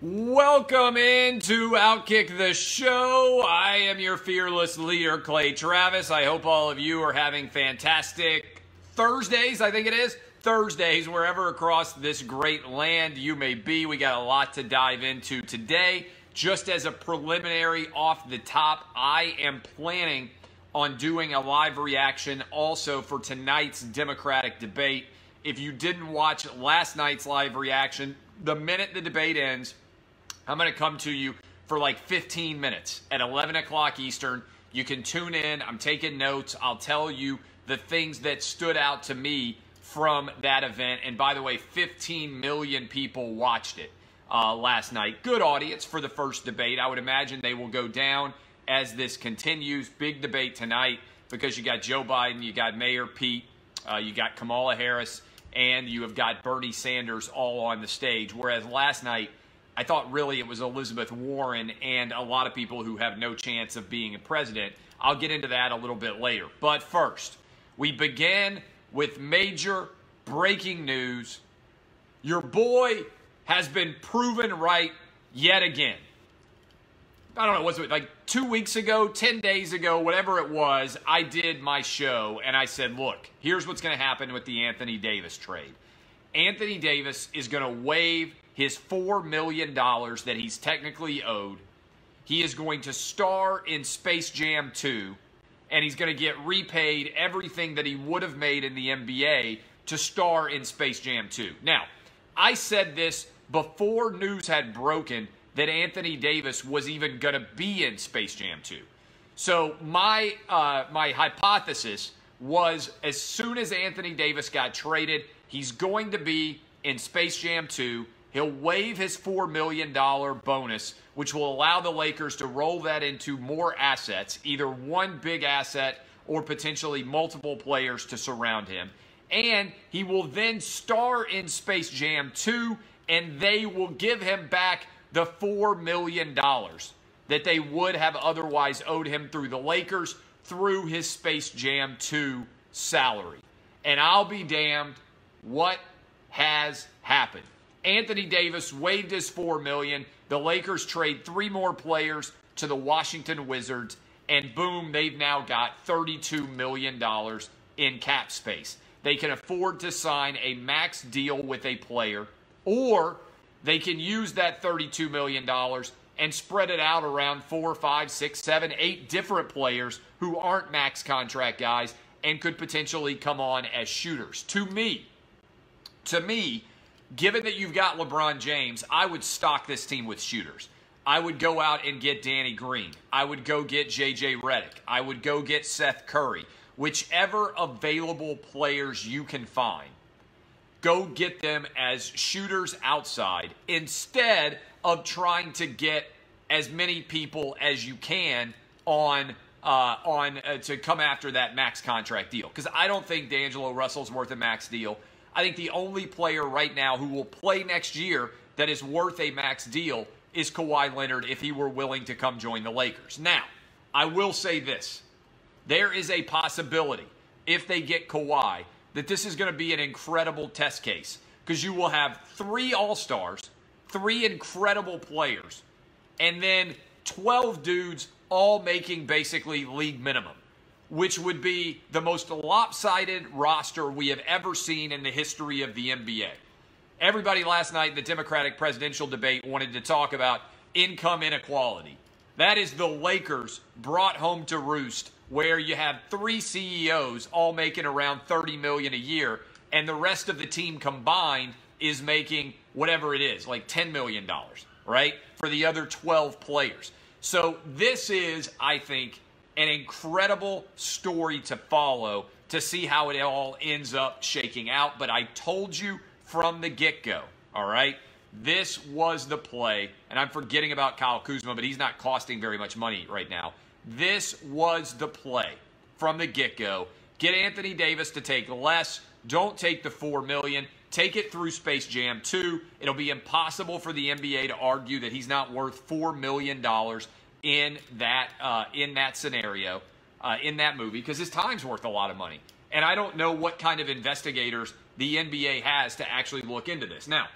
Welcome into Outkick the Show. I am your fearless leader, Klay Travis. I hope all of you are having fantastic Thursdays, I think it is. Thursdays, wherever across this great land you may be. We got a lot to dive into today. Just as a preliminary off the top, I am planning on doing a live reaction also for tonight's Democratic debate. If you didn't watch last night's live reaction, the minute the debate ends, I'm going to come to you for like 15 minutes at 11 o'clock Eastern. You can tune in. I'm taking notes. I'll tell you the things that stood out to me from that event. And by the way, 15 million people watched it last night. Good audience for the first debate. I would imagine they will go down as this continues. Big debate tonight because you got Joe Biden, you got Mayor Pete, you got Kamala Harris, and you have got Bernie Sanders all on the stage. Whereas last night, I thought really it was Elizabeth Warren and a lot of people who have no chance of being a president. I'll get into that a little bit later. But first, we begin with major breaking news. Your boy has been proven right yet again. I don't know, was it like 2 weeks ago, 10 days ago, whatever it was, I did my show and I said, look, here's what's going to happen with the Anthony Davis trade. Anthony Davis is going to waive his $4 million that he's technically owed. He is going to star in Space Jam 2, and he's going to get repaid everything that he would have made in the NBA to star in Space Jam 2. Now, I said this before news had broken that Anthony Davis was even going to be in Space Jam 2. So my hypothesis was as soon as Anthony Davis got traded, he's going to be in Space Jam 2. He'll waive his $4 million bonus, which will allow the Lakers to roll that into more assets, either one big asset or potentially multiple players to surround him. And he will then star in Space Jam 2, and they will give him back the $4 million that they would have otherwise owed him through the Lakers through his Space Jam 2 salary. And I'll be damned, what has happened? Anthony Davis waived his $4 million. The Lakers trade 3 more players to the Washington Wizards, and boom, they've now got $32 million in cap space. They can afford to sign a max deal with a player, or they can use that $32 million and spread it out around 4, 5, 6, 7, 8 different players who aren't max contract guys and could potentially come on as shooters. To me, given that you've got LeBron James, I would stock this team with shooters. I would go out and get Danny Green. I would go get J.J. Redick. I would go get Seth Curry. Whichever available players you can find, go get them as shooters outside instead of trying to get as many people as you can to come after that max contract deal. Because I don't think D'Angelo Russell's worth a max deal. I think the only player right now who will play next year that is worth a max deal is Kawhi Leonard if he were willing to come join the Lakers. Now, I will say this. There is a possibility, if they get Kawhi, that this is going to be an incredible test case because you will have 3 All-Stars, 3 incredible players, and then 12 dudes all making basically league minimum, which would be the most lopsided roster we have ever seen in the history of the NBA. Everybody last night in the Democratic presidential debate wanted to talk about income inequality. That is the Lakers brought home to roost, where you have 3 CEOs all making around $30 million a year, and the rest of the team combined is making whatever it is, like $10 million, right, for the other 12 players. So this is, I think, an incredible story to follow to see how it all ends up shaking out. But I told you from the get-go, all right, this was the play. And I'm forgetting about Kyle Kuzma, but he's not costing very much money right now. This was the play from the get-go. Get Anthony Davis to take less. Don't take the $4 million. Take it through Space Jam 2. It'll be impossible for the NBA to argue that he's not worth $4 million in that scenario, in that movie, because his time's worth a lot of money. And I don't know what kind of investigators the NBA has to actually look into this. Now,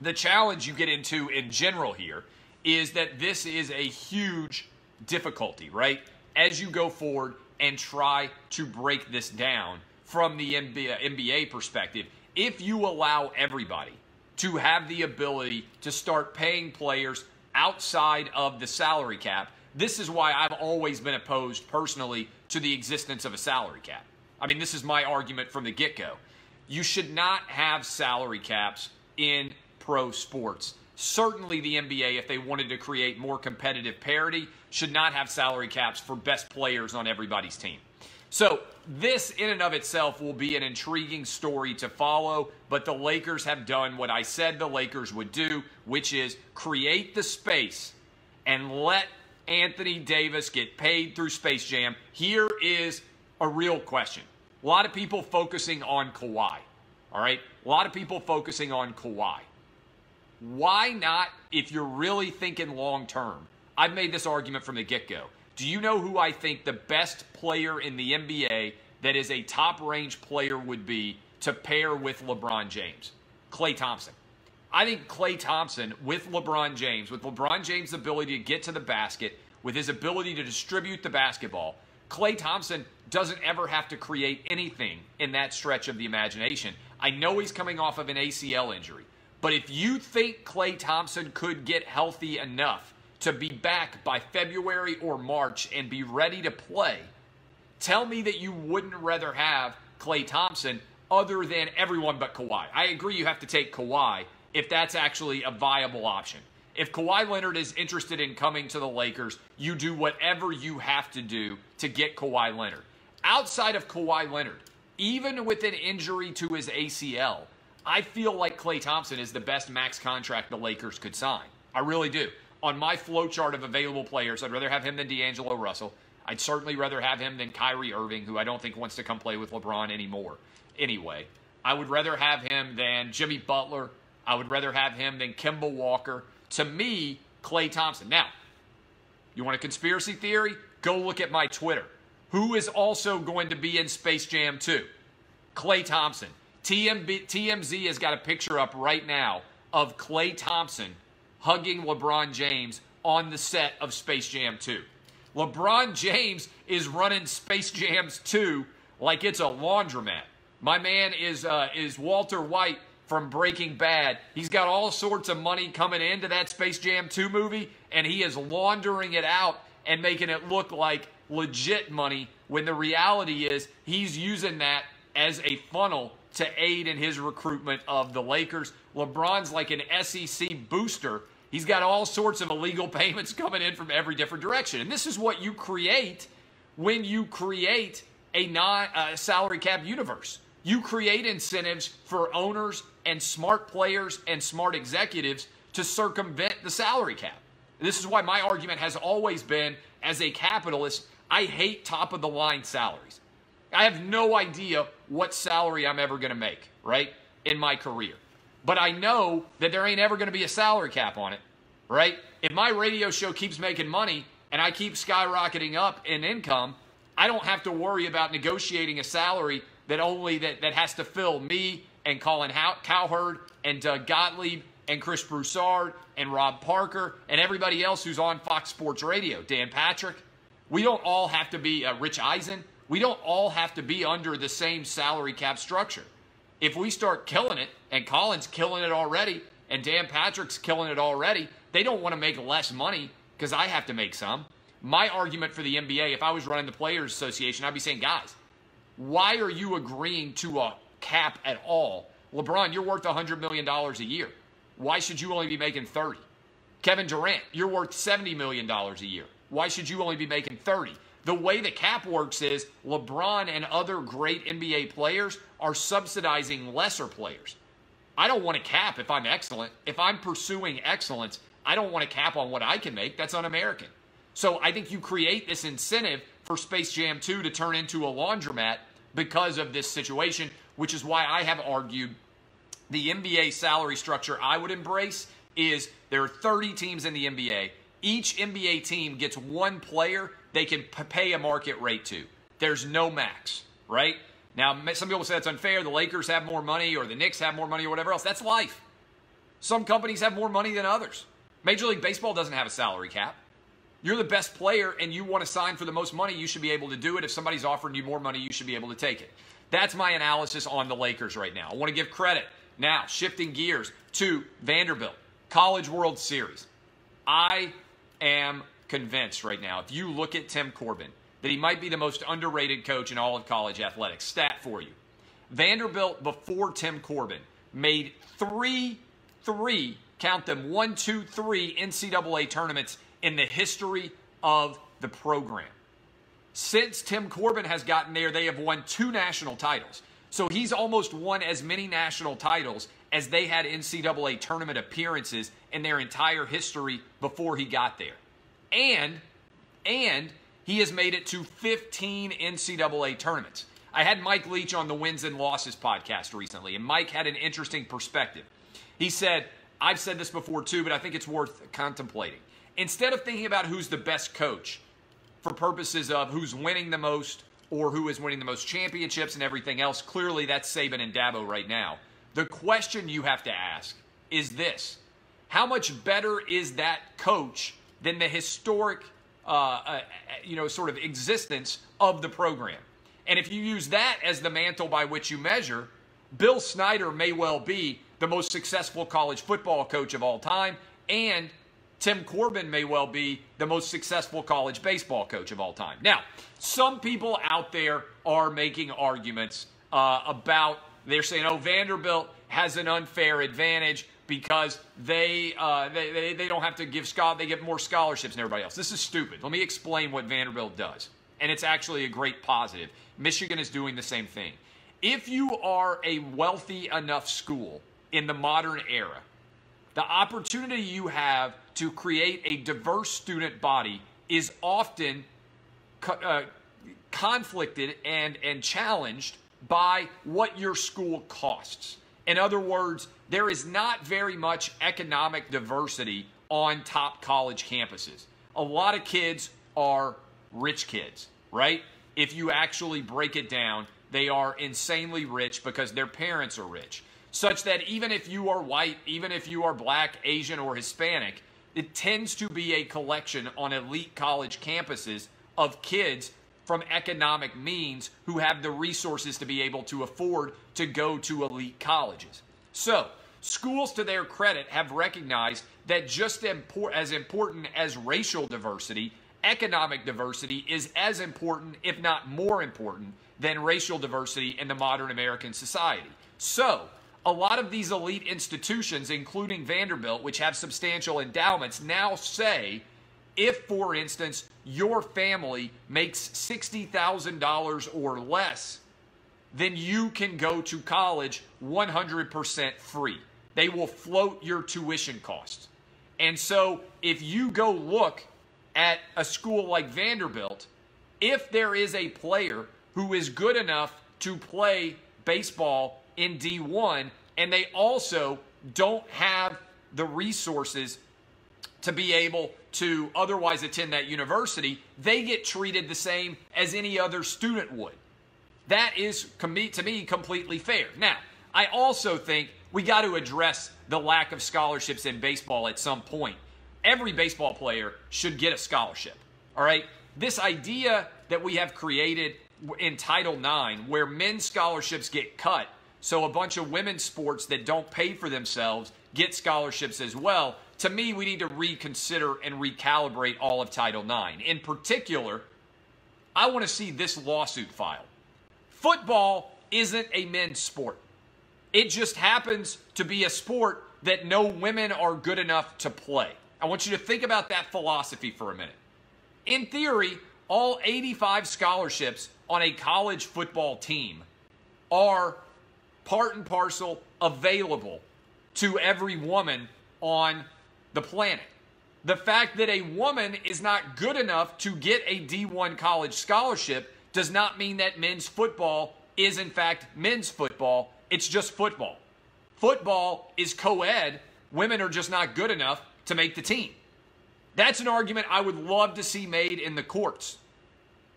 The challenge you get into in general here is that this is a huge difficulty, right? As you go forward and try to break this down from the NBA perspective, if you allow everybody to have the ability to start paying players outside of the salary cap, this is why I've always been opposed personally to the existence of a salary cap. I mean, this is my argument from the get-go. You should not have salary caps in pro sports. Certainly the NBA, if they wanted to create more competitive parity, should not have salary caps for best players on everybody's team. So this in and of itself will be an intriguing story to follow, but the Lakers have done what I said the Lakers would do, which is create the space and let Anthony Davis get paid through Space Jam. Here is a real question. A lot of people focusing on Kawhi, all right? A lot of people focusing on Kawhi. Why not, if you're really thinking long term? I've made this argument from the get-go. Do you know who I think the best player in the NBA that is a top-range player would be to pair with LeBron James? Klay Thompson. I think Klay Thompson with LeBron James' ability to get to the basket, with his ability to distribute the basketball, Klay Thompson doesn't ever have to create anything in that stretch of the imagination. I know he's coming off of an ACL injury, but if you think Klay Thompson could get healthy enough to be back by February or March and be ready to play, tell me that you wouldn't rather have Klay Thompson other than everyone but Kawhi. I agree you have to take Kawhi if that's actually a viable option. If Kawhi Leonard is interested in coming to the Lakers, you do whatever you have to do to get Kawhi Leonard. Outside of Kawhi Leonard, even with an injury to his ACL, I feel like Klay Thompson is the best max contract the Lakers could sign. I really do. On my flow chart of available players, I'd rather have him than D'Angelo Russell. I'd certainly rather have him than Kyrie Irving, who I don't think wants to come play with LeBron anymore. Anyway, I would rather have him than Jimmy Butler. I would rather have him than Kemba Walker. To me, Klay Thompson. Now, you want a conspiracy theory? Go look at my Twitter. Who is also going to be in Space Jam 2? Klay Thompson. TMZ has got a picture up right now of Klay Thompson hugging LeBron James on the set of Space Jam 2. LeBron James is running Space Jams 2 like it's a laundromat. My man is Walter White from Breaking Bad. He's got all sorts of money coming into that Space Jam 2 movie, and he is laundering it out and making it look like legit money, when the reality is he's using that as a funnel to aid in his recruitment of the Lakers. LeBron's like an SEC booster. He's got all sorts of illegal payments coming in from every different direction. And this is what you create when you create a non-salary cap universe. You create incentives for owners and smart players and smart executives to circumvent the salary cap. This is why my argument has always been, as a capitalist, I hate top-of-the-line salaries. I have no idea what salary I'm ever going to make, right, in my career. But I know that there ain't ever going to be a salary cap on it, right? If my radio show keeps making money and I keep skyrocketing up in income, I don't have to worry about negotiating a salary that has to fill me and Colin Cowherd and Doug Gottlieb and Chris Broussard and Rob Parker and everybody else who's on Fox Sports Radio, Dan Patrick. We don't all have to be Rich Eisen. We don't all have to be under the same salary cap structure. If we start killing it, and Colin's killing it already, and Dan Patrick's killing it already, they don't want to make less money because I have to make some. My argument for the NBA, if I was running the Players Association, I'd be saying, guys, why are you agreeing to a cap at all? LeBron, you're worth $100 million a year. Why should you only be making 30? Kevin Durant, you're worth $70 million a year. Why should you only be making 30? The way the cap works is LeBron and other great NBA players are subsidizing lesser players. I don't want a cap if I'm excellent. If I'm pursuing excellence, I don't want a cap on what I can make. That's un-American. So I think you create this incentive for Space Jam 2 to turn into a laundromat because of this situation, which is why I have argued the NBA salary structure I would embrace is there are 30 teams in the NBA. Each NBA team gets one player they can pay a market rate to. There's no max, right? Now, some people say that's unfair. The Lakers have more money or the Knicks have more money or whatever else. That's life. Some companies have more money than others. Major League Baseball doesn't have a salary cap. You're the best player and you want to sign for the most money, you should be able to do it. If somebody's offering you more money, you should be able to take it. That's my analysis on the Lakers right now. I want to give credit. Now, shifting gears to Vanderbilt, College World Series. I am convinced right now, if you look at Tim Corbin, that he might be the most underrated coach in all of college athletics. Stat for you. Vanderbilt, before Tim Corbin, made count them, 1, 2, 3 NCAA tournaments in the history of the program. Since Tim Corbin has gotten there, they have won 2 national titles. So he's almost won as many national titles as they had NCAA tournament appearances in their entire history before he got there. And he has made it to 15 NCAA tournaments. I had Mike Leach on the Wins and Losses podcast recently, and Mike had an interesting perspective. He said, I've said this before too, but I think it's worth contemplating. Instead of thinking about who's the best coach for purposes of who's winning the most or who is winning the most championships and everything else, clearly that's Saban and Dabo right now. The question you have to ask is this: how much better is that coach than the historic sort of existence of the program? And if you use that as the mantle by which you measure, Bill Snyder may well be the most successful college football coach of all time, and Tim Corbin may well be the most successful college baseball coach of all time. Now, some people out there are making arguments they're saying, oh, Vanderbilt has an unfair advantage because they don't have to they get more scholarships than everybody else. This is stupid. Let me explain what Vanderbilt does. And it's actually a great positive. Michigan is doing the same thing. If you are a wealthy enough school in the modern era, the opportunity you have to create a diverse student body is often conflicted and challenged by what your school costs. In other words, there is not very much economic diversity on top college campuses. A lot of kids are rich kids, right? If you actually break it down, they are insanely rich because their parents are rich. Such that even if you are white, even if you are black, Asian, or Hispanic, it tends to be a collection on elite college campuses of kids from economic means who have the resources to be able to afford to go to elite colleges. So, schools, to their credit, have recognized that just as important as racial diversity, economic diversity is as important, if not more important, than racial diversity in the modern American society. So, a lot of these elite institutions, including Vanderbilt, which have substantial endowments, now say, if, for instance, your family makes $60,000 or less, then you can go to college 100% free. They will float your tuition costs. And so if you go look at a school like Vanderbilt, if there is a player who is good enough to play baseball in D1 and they also don't have the resources to be able to otherwise attend that university, they get treated the same as any other student would. That is, to me, completely fair. Now, I also think we got to address the lack of scholarships in baseball at some point. Every baseball player should get a scholarship, all right? This idea that we have created in Title IX, where men's scholarships get cut, so a bunch of women's sports that don't pay for themselves get scholarships as well, to me, we need to reconsider and recalibrate all of Title IX. In particular, I want to see this lawsuit filed. Football isn't a men's sport. It just happens to be a sport that no women are good enough to play. I want you to think about that philosophy for a minute. In theory, all 85 scholarships on a college football team are part and parcel available to every woman on the planet. The fact that a woman is not good enough to get a D1 college scholarship does not mean that men's football is in fact men's football. It's just football. Football is co-ed. Women are just not good enough to make the team. That's an argument I would love to see made in the courts,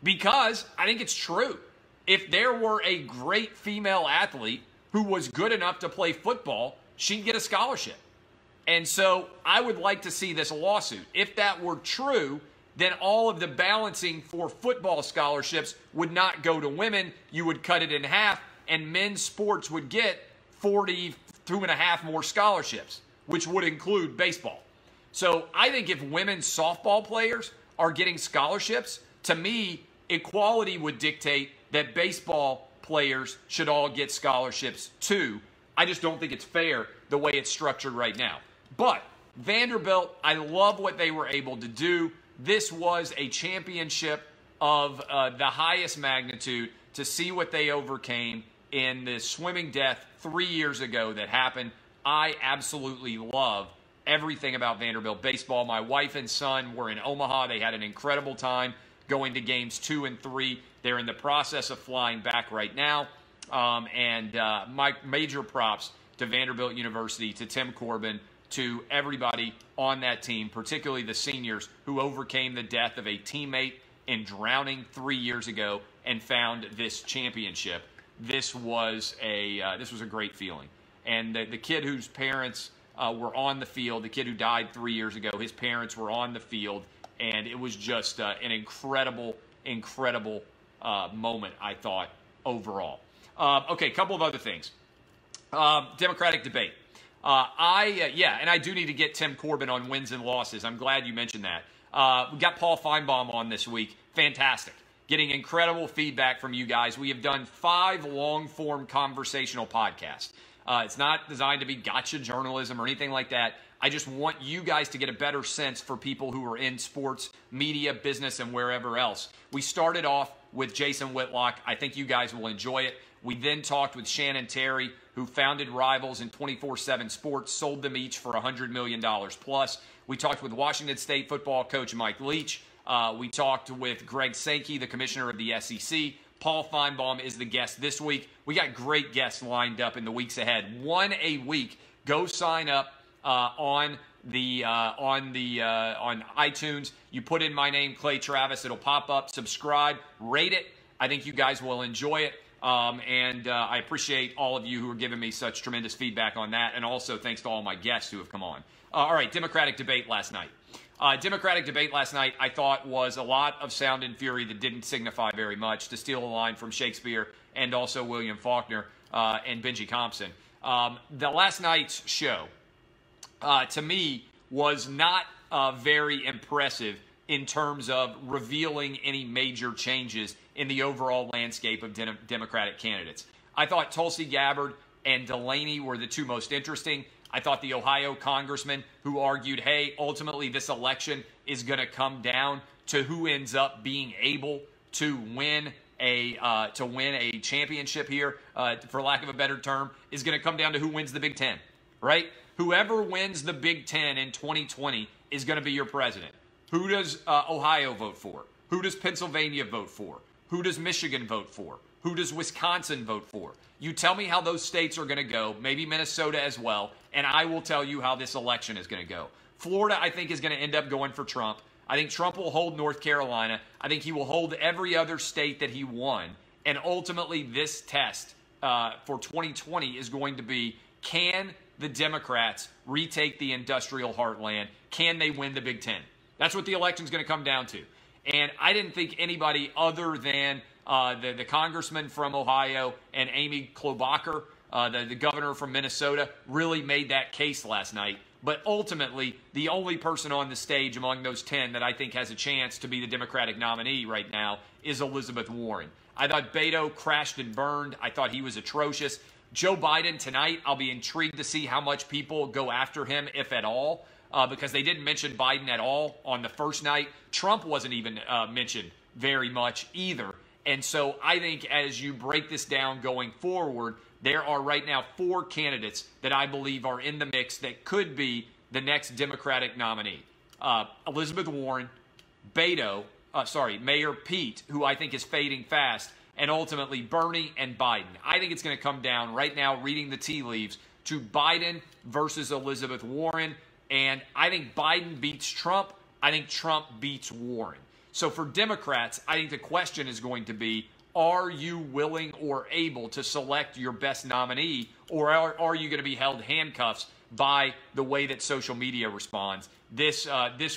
because I think it's true. If there were a great female athlete who was good enough to play football, she'd get a scholarship. And so I would like to see this lawsuit. If that were true, then all of the balancing for football scholarships would not go to women. You would cut it in half, and men's sports would get 42.5 more scholarships, which would include baseball. So I think if women's softball players are getting scholarships, to me, equality would dictate that baseball players should all get scholarships too. I just don't think it's fair the way it's structured right now. But Vanderbilt, I love what they were able to do. This was a championship of the highest magnitude to see what they overcame in the swimming death 3 years ago that happened. I absolutely love everything about Vanderbilt baseball. My wife and son were in Omaha. They had an incredible time going to games 2 and 3. They're in the process of flying back right now. My major props to Vanderbilt University, to Tim Corbin, to everybody on that team, particularly the seniors who overcame the death of a teammate in drowning 3 years ago and found this championship. This was a great feeling. And the kid whose parents were on the field, the kid who died 3 years ago, his parents were on the field, and it was just an incredible moment, I thought, overall. Okay, a couple of other things. Democratic debate. And I do need to get Tim Corbin on wins and losses. I'm glad you mentioned that. We got Paul Feinbaum on this week. Fantastic. Getting incredible feedback from you guys. We have done 5 long-form conversational podcasts. It's not designed to be gotcha journalism or anything like that. I just want you guys to get a better sense for people who are in sports, media, business, and wherever else. We started off with Jason Whitlock. I think you guys will enjoy it. We then talked with Shannon Terry, who founded Rivals and 24/7 Sports, sold them each for $100 million plus. We talked with Washington State football coach Mike Leach. We talked with Greg Sankey, the commissioner of the SEC. Paul Feinbaum is the guest this week. We got great guests lined up in the weeks ahead. One a week. Go sign up on iTunes. You put in my name, Klay Travis. It'll pop up. Subscribe. Rate it. I think you guys will enjoy it. I appreciate all of you who are giving me such tremendous feedback on that. And also thanks to all my guests who have come on. All right, Democratic debate last night. Democratic debate last night, I thought, was a lot of sound and fury that didn't signify very much, to steal a line from Shakespeare and also William Faulkner and Benji Compson. The last night's show, to me, was not very impressive in terms of revealing any major changes in the overall landscape of Democratic candidates. I thought Tulsi Gabbard and Delaney were the two most interesting. I thought the Ohio congressman who argued, hey, ultimately this election is going to come down to who ends up being able to win a championship here, for lack of a better term, is going to come down to who wins the Big Ten, right? Whoever wins the Big Ten in 2020 is going to be your president. Who does Ohio vote for? Who does Pennsylvania vote for? Who does Michigan vote for? Who does Wisconsin vote for? You tell me how those states are going to go, maybe Minnesota as well, and I will tell you how this election is going to go. Florida, I think, is going to end up going for Trump. I think Trump will hold North Carolina. I think he will hold every other state that he won. And ultimately, this test for 2020 is going to be, can the Democrats retake the industrial heartland? Can they win the Big Ten? That's what the election is going to come down to. And I didn't think anybody other than the congressman from Ohio and Amy Klobuchar, the governor from Minnesota, really made that case last night. But ultimately, the only person on the stage among those 10 that I think has a chance to be the Democratic nominee right now is Elizabeth Warren. I thought Beto crashed and burned. I thought he was atrocious. Joe Biden tonight, I'll be intrigued to see how much people go after him, if at all, because they didn't mention Biden at all on the first night. Trump wasn't even mentioned very much either. And so I think as you break this down going forward, there are right now 4 candidates that I believe are in the mix that could be the next Democratic nominee. Elizabeth Warren, Mayor Pete, who I think is fading fast, and ultimately Bernie and Biden. I think it's going to come down right now, reading the tea leaves, to Biden versus Elizabeth Warren. And I think Biden beats Trump. I think Trump beats Warren. So for Democrats, I think the question is going to be, are you willing or able to select your best nominee, or are you going to be held handcuffs by the way that social media responds. This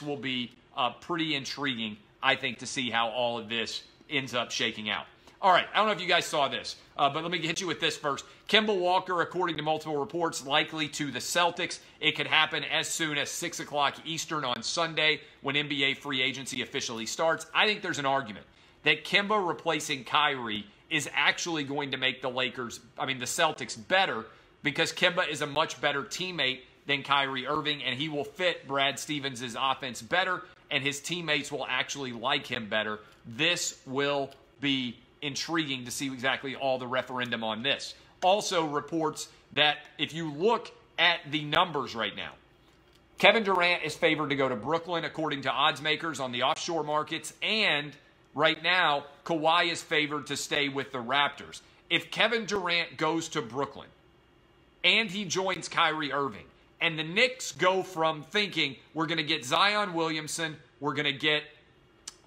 will be pretty intriguing, I think, to see how all of this ends up shaking out. All right, I don't know if you guys saw this, but let me hit you with this first. Kemba Walker, according to multiple reports, likely to the Celtics. It could happen as soon as 6 o'clock Eastern on Sunday when NBA free agency officially starts. I think there's an argument that Kemba replacing Kyrie is actually going to make the Celtics better, because Kemba is a much better teammate than Kyrie Irving, and he will fit Brad Stevens' offense better, and his teammates will actually like him better. This will be intriguing to see exactly all the referendum on this. Also reports that if you look at the numbers right now, Kevin Durant is favored to go to Brooklyn according to odds makers on the offshore markets, and right now Kawhi is favored to stay with the Raptors. If Kevin Durant goes to Brooklyn and he joins Kyrie Irving, and the Knicks go from thinking we're going to get Zion Williamson, we're going to get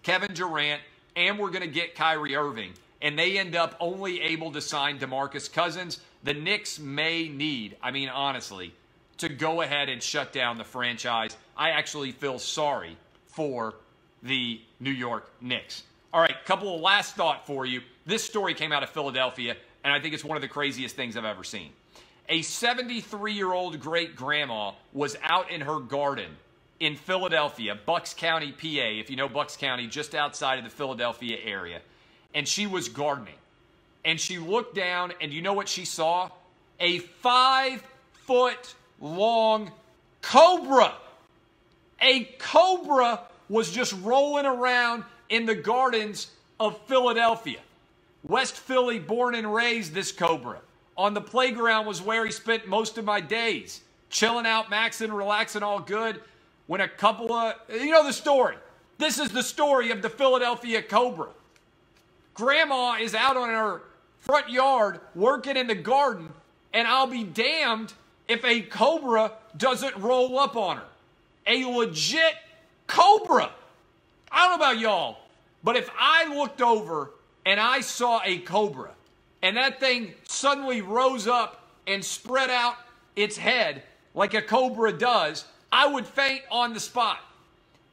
Kevin Durant, and we're going to get Kyrie Irving, and they end up only able to sign DeMarcus Cousins, the Knicks may need, honestly, to go ahead and shut down the franchise. I actually feel sorry for the New York Knicks. All right, couple of last thought for you. This story came out of Philadelphia, and I think it's one of the craziest things I've ever seen. A 73-year-old great-grandma was out in her garden in Philadelphia, Bucks County, PA, if you know Bucks County, just outside of the Philadelphia area. And she was gardening. And she looked down, and you know what she saw? A 5-foot-long cobra. A cobra was just rolling around in the gardens of Philadelphia. West Philly, born and raised, this cobra. On the playground was where he spent most of my days. Chilling out, maxing, relaxing, all good. When a couple of, you know the story. This is the story of the Philadelphia cobra. Grandma is out on her front yard working in the garden, and I'll be damned if a cobra doesn't roll up on her. A legit cobra. I don't know about y'all, but if I looked over and I saw a cobra, and that thing suddenly rose up and spread out its head like a cobra does, I would faint on the spot.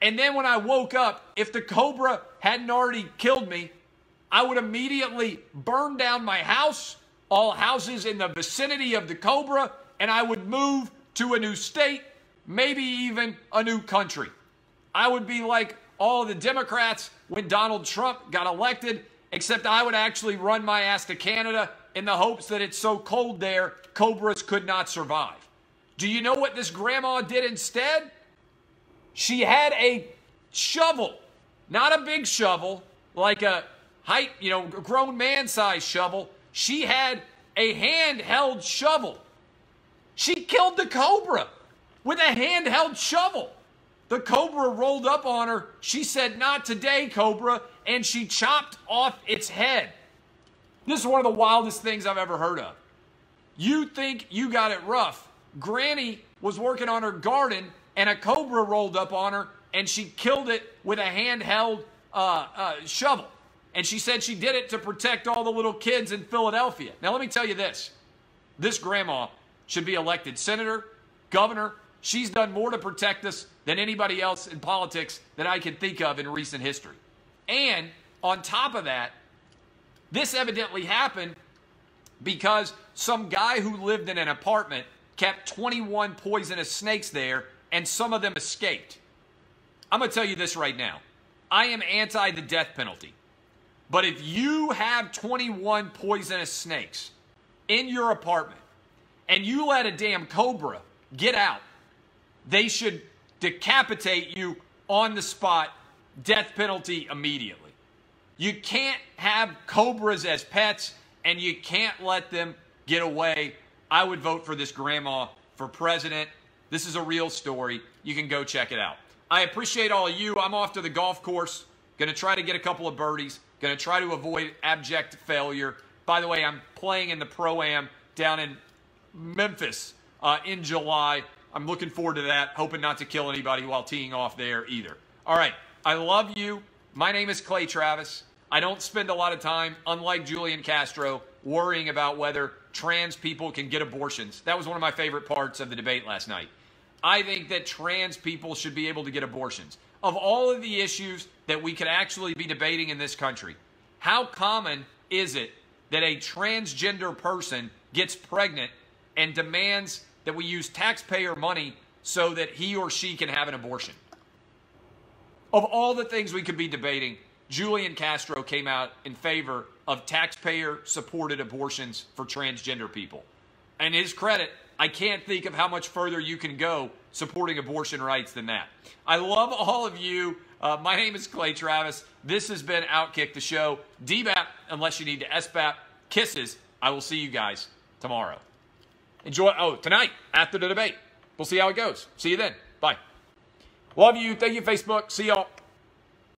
And then when I woke up, if the cobra hadn't already killed me, I would immediately burn down my house, all houses in the vicinity of the cobra, and I would move to a new state, maybe even a new country. I would be like all of the Democrats when Donald Trump got elected, except I would actually run my ass to Canada in the hopes that it's so cold there, cobras could not survive. Do you know what this grandma did instead? She had a shovel, not a big shovel, like a grown man-sized shovel. She had a handheld shovel. She killed the cobra with a handheld shovel. The cobra rolled up on her. She said, "Not today, cobra," and she chopped off its head. This is one of the wildest things I've ever heard of. You think you got it rough. Granny was working on her garden, and a cobra rolled up on her, and she killed it with a handheld shovel. And she said she did it to protect all the little kids in Philadelphia. Now, let me tell you this. This grandma should be elected senator, governor. She's done more to protect us than anybody else in politics that I can think of in recent history. And on top of that, this evidently happened because some guy who lived in an apartment kept 21 poisonous snakes there, and some of them escaped. I'm going to tell you this right now. I am anti the death penalty. But if you have 21 poisonous snakes in your apartment and you let a damn cobra get out, they should decapitate you on the spot, death penalty immediately. You can't have cobras as pets, and you can't let them get away. I would vote for this grandma for president. This is a real story. You can go check it out. I appreciate all of you. I'm off to the golf course. Going to try to get a couple of birdies. Going to try to avoid abject failure. By the way, I'm playing in the Pro-Am down in Memphis in July. I'm looking forward to that. Hoping not to kill anybody while teeing off there either. All right. I love you. My name is Klay Travis. I don't spend a lot of time, unlike Julian Castro, worrying about whether trans people can get abortions. That was one of my favorite parts of the debate last night. I think that trans people should be able to get abortions. Of all of the issues that we could actually be debating in this country, how common is it that a transgender person gets pregnant and demands that we use taxpayer money so that he or she can have an abortion? Of all the things we could be debating, Julian Castro came out in favor of taxpayer-supported abortions for transgender people. And his credit, I can't think of how much further you can go supporting abortion rights than that. I love all of you. My name is Klay Travis. This has been Outkick the Show. DBAP, unless you need to SBAP. Kisses. I will see you guys tomorrow. Enjoy. Oh, tonight, after the debate. We'll see how it goes. See you then. Bye. Love you. Thank you, Facebook. See y'all.